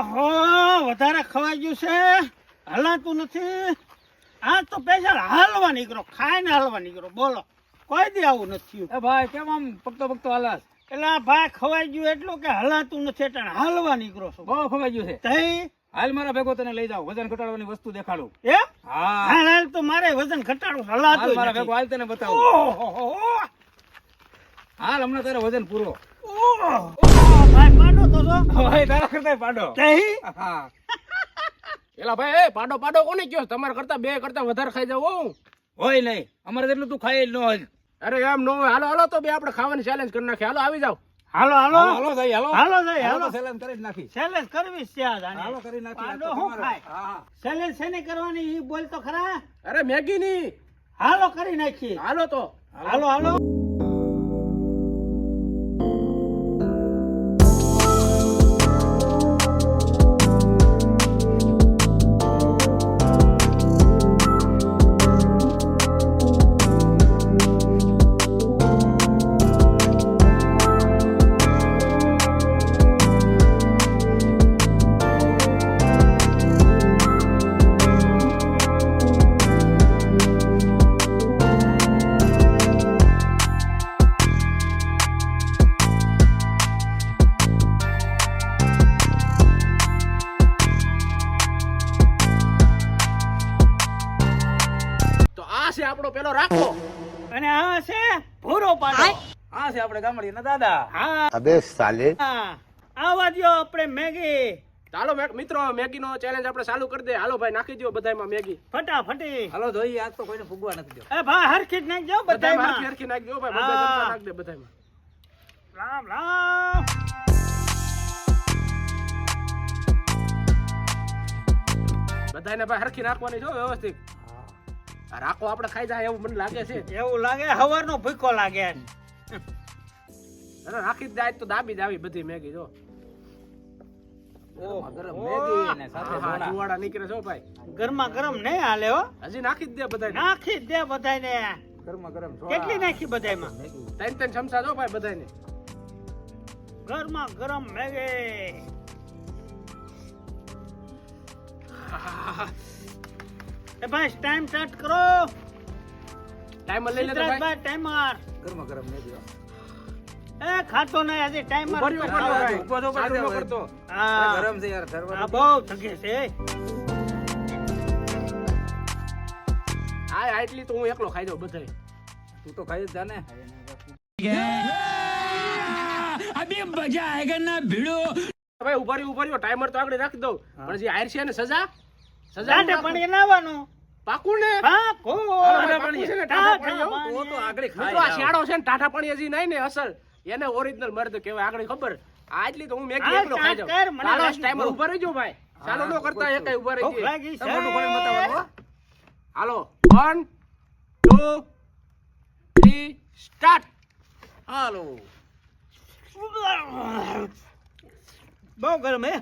ઓહો વધારે ખવાઈ ગયું છે હલાતું નથી આ તો પેશલ હાલવા નીકળો ખાઈને હાલવા નીકળો બોલો કોઈ દી આવું નથી એ ભાઈ કેમ આમ પકતો હાલાસ એટલે આ ભાઈ ખવાઈ ગયું એટલું કે હલાતું નથી એટલે હાલવા નીકળો છો બહુ ખવાઈ ગયું છે તઈ હાલ મારા ભેગો તને લઈ જાવ વજન ઘટાડવાની વસ્તુ દેખાડું એમ હા હાલ હાલ તો મારે વજન ઘટાડવું હાલ હલાતું મારા ભેગો હાલ તને બતાવું ઓહો હાલ હમણાં તારે વજન પૂરો ભાઈ પાડો તો જો ભાઈ તારા કરતા પાડો તઈ હા એલા ભાઈ એ પાડો કોને કયો તમારા કરતા બે કરતા વધારે ખાઈ જાવ હોય નહીં અમારે જેટલું તું ખાઈ જ ન હોય અરે એમ ન હોય હાલો તો બે આપણે ખાવાની ચેલેન્જ કરી નાખીએ હાલો આવી જાવ હાલો હાલો હાલો ભાઈ હાલો હાલો જઈ હાલો સેલેન કરી જ નાખી ચેલેન્જ કરવી છે આજ આની. હાલો કરી નાખી પાડો શું ખાય હા ચેલેન્જ શેને કરવાની ઈ બોલ તો ખરા અરે મેગી ની હાલો કરી નાખીએ હાલો તો હાલો હાલો તો આ છે આપણો પેલો રાખો અને આ છે ભૂરો પાડો હા છે આપણે ગામડી ના દાદા હા अबे साले હા આવા દ્યો આપણે મેગી ચાલો મિત્રો મેગી નો ચેલેન્જ આપણે ચાલુ કરી દે હાલો ભાઈ નાખી દો બધાયમાં મેગી ફટાફટી હાલો જોઈએ આજ તો કોઈને ફૂગવા નથી દો એ ભાઈ હરખી જ નાખજો બધાયમાં બધાયમાં હરખી નાખી દો ભાઈ બધા હા. ચમચા નાખ દે બધાયમાં રામ રામ બધાયને ભાઈ હરખી નાખવાની છો વ્યવસ્થિત આ રાખો આપણે ખાઈ જાય એવું મને લાગે છે એવું લાગે હવારનો ભૂકો લાગે અરે રાખી જ જાય તો દાબી જ આવી બધી મેગી જો ગરમ મેગી ને સાથે હા સોડા. જુવાડા નીકળે છો ભાઈ ગરમા ગરમ નહીં હાલે હો હજી નાખી જ દે બધાય નાખી જ દે બધાયને ગરમા ગરમ સોડા. કેટલી નાખી બધાયમાં મેગી. ત્રણ ચમચા જો ભાઈ બધાયને ગરમા ગરમ મેગી એ ભાઈ ટાઈમ સ્ટાર્ટ કરો ટાઈમર લઈ લે તો ભાઈ સિદ્ધરાજભાઈ ટાઈમર ગરમા ગરમ મેગી. એ ખાતો નહીં આજે ટાઈમર ઉભો રહ્યો, ઉભો રહ્યો ભાઈ. ઉભો થો, ચાલુ ન ઉભો થો. કરતો. હા ગરમ છે યાર ધરવાનું. આ બહુ થકે છે આ આટલી તો હું એકલો ખાઈ જાઉં બધાય તું તો ખાઈ જ જા ને ભાઈ ઉભા રહ્યો ટાઈમર તો આગળ રાખી દઉં પણ જે હાર છે ને સજા જાડે પાણી નાવાનું પાકું ને હા કો ટાઢા પાણી છે ને, ટાઢા પાણી હો. તો તો આગળ મિત્રો ખાઈ આ જાઓ. શિયાળો છે ને ટાઢા પાણી હજી નહીં ને અસલ એને ઓરિજિનલ મર્દ કહેવાય આગળ ખબર આ એટલી તો હું મેગી હા, એકલો ખાઈ સ્ટાર્ટ કર, જાઉં મને ચાલો લાગી ટાઈમર ભૂખ. ઉભા રહેજો ભાઈ ચાલો ન કરતા એકાઈ ઉભા ભૂખ રહી લાગી છે તમારું કોને બતાવવાનું હો? હાલો 1 2 3 સ્ટાર્ટ હાલો બહુ ગરમ હે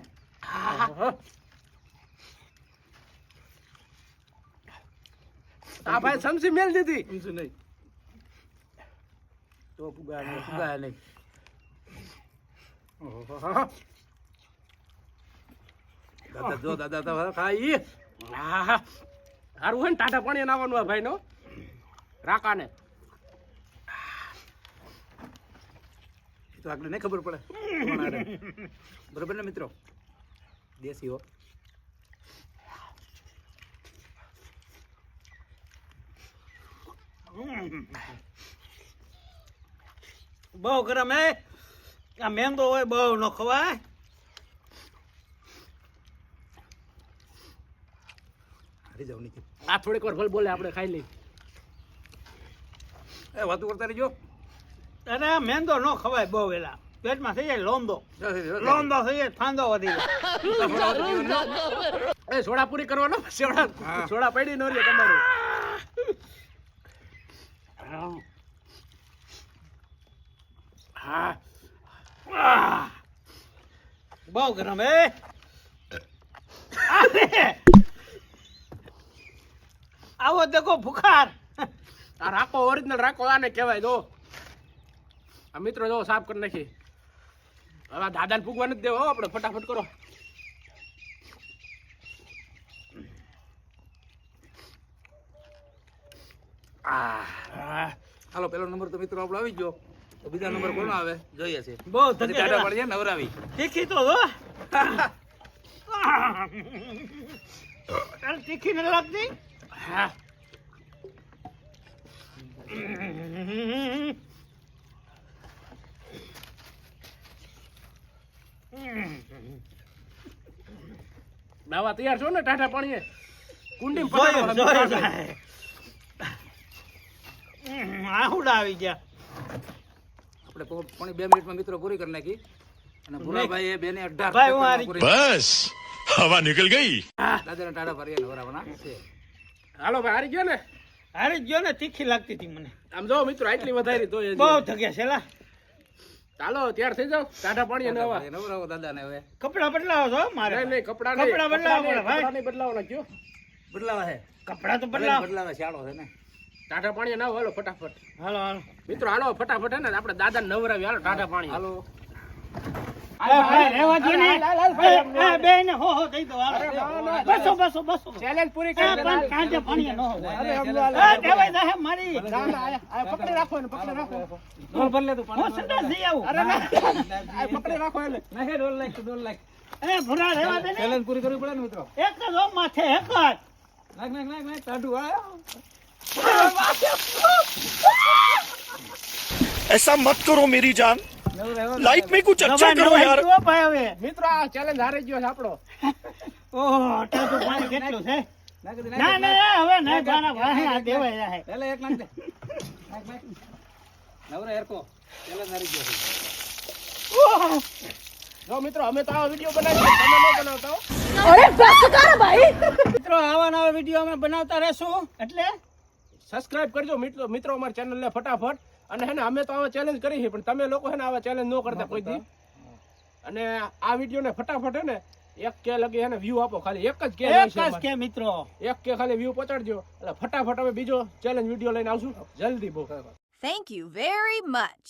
આ ભાઈ સમસી મેલ દીધી સમજુ નહીં તો પુગા નહીં દાદા જો દાદા તો ખાઈ આહા. હારું હોય ને ટાટા પાણી નાવાનું આ ભાઈ નો રાકાને તો આગળ નહીં ખબર પડે કોણ હારે. બરોબર ને મિત્રો દેશી હો બહુ ગરમ હે આ મેંદો હોય બહુ ન ખવાય હારી જાવ નીચે આ થોડીક વાર ભલે બોલે આપણે ખાઈ લઈ એ વાતો કરતા રહેજો અરે આ મેંદો ન ખવાય બહુ વેલા પેટમાં થઈ જાય લોંદો થઈ જાય ફાંદો વધી જાય એ સોડા પૂરી કરવાનો સોડા હા. સોડા પડી ન રે તમારું હા બહુ ગરમ હે આવો દેખો ભુખાર આ રાખો ઓરિજિનલ રાખો આને કહેવાય જો આ મિત્રો જો સાફ કરી નાખી હવે દાદાને પૂગવા નથી દેવો આપણે ફટાફટ કરો હા, હાલો પેલો નંબર તો મિત્રો આપણો આવી ગયો. તો બીજા નંબર કોનો આવે જોઈએ છે. બહુ પછી ધક્યા ટાટા પડી જાય નવરાવી. તીખી તો જો તારે તીખી નથી લાગતી? હા. બાવા તૈયાર છો ને ટાટા પાણીએ કુંડી જોયો, જોયો જાય. આહુડા આવી ગયા. આપણે પોણી 2 મિનિટમાં મિત્રો પૂરી કરી નાખી. અને ભૂરાભાઈ એ બેને 18 ભાઈ, હું હારી પૂરી કરી. बस हवा निकल गई. દાદાને ટાટા ભરીએ નવરાવાના છે. હાલો ભાઈ હારી ગયો ને હારી ગયો ને, તીખી લાગતી હતી મને. આમ જો મિત્રો આટલી વધારી તો બહુ થક્યા છે લા. ચાલો તૈયાર થઈ જાવ ટાટા પાણીએ નવા નવરાવો દાદાને હવે. કપડા બદલાવો છો મારે? નહીં નહીં કપડા કપડાં બદલાવવા પડે ભાઈ. નહીં બદલાવવાના કયો બદલાવા છે. કપડા તો બદલાવો. બદલાવા શાળો છે ને. ટાટા પાણીએ ના હાલો ફટાફટ હાલો હાલો. મિત્રો હાલો ફટાફટ હે ને આપણે દાદા નવરાવી હાલો ટાટા પાણી હાલો. ભાઈ રહેવા દો ને. એ બેયને હો હો દઈ દો હાલો. બસો બસો બસો. ચેલેન્જ પૂરી એ કરી પણ કાંજે પાણીએ ન હોય. અરે હમણાં એ દેવાય જાહે મારી. પકડી રાખો ને પકડી રાખો હું સંડાસ જઈ આવું. પકડી રાખો એને એ ભૂરા રહેવા દે ને. ચેલેન્જ પૂરી કરવી પડે ને મિત્રો. એક જ હો માથે એક જ. નાખ ટાઢું આ. ऐसा मत करो मेरी जान. लाइफ में कुछ अच्छा નવા करो નવા यार. જો ભાઈ હવે. મિત્રો આ ચેલેન્જ હારી ગયો છે આપણો ઓહો ટાટું પાણી કેટલું છે? નાખ દે, ના ના હવે ના જાના ભાઈ આ દેવાય જાહે. પહેલા એક નાખ દે. નાખ. નવરા હેરકો. ચેલેન્જ હારી ગયો છે. જો મિત્રો અમે તો આ વિડીયો બનાવીએ તમે ન બનાવતા હો મિત્રો આવા નવા વિડીયો અમે બનાવતા રહેશું. એટલે સબસ્ક્રાઇબ કરજો મિત્રો અમારી ચેનલ ને ફટાફટ અને હે ને અમે તો આવા ચેલેન્જ કરી છે પણ તમે લોકો હે ને આવા ચેલેન્જ ન કરતા કોઈ દી અને આ વિડીયો ને ફટાફટ હે ને 1K લગી હે ને વ્યૂ આપો ખાલી એક જ કે એક જ કે મિત્રો 1K ખાલી વ્યૂ પહોંચાડજો એટલે ફટાફટ અમે બીજો ચેલેન્જ વિડીયો લઈને આવશું જલ્દી બહુ Thank you very much.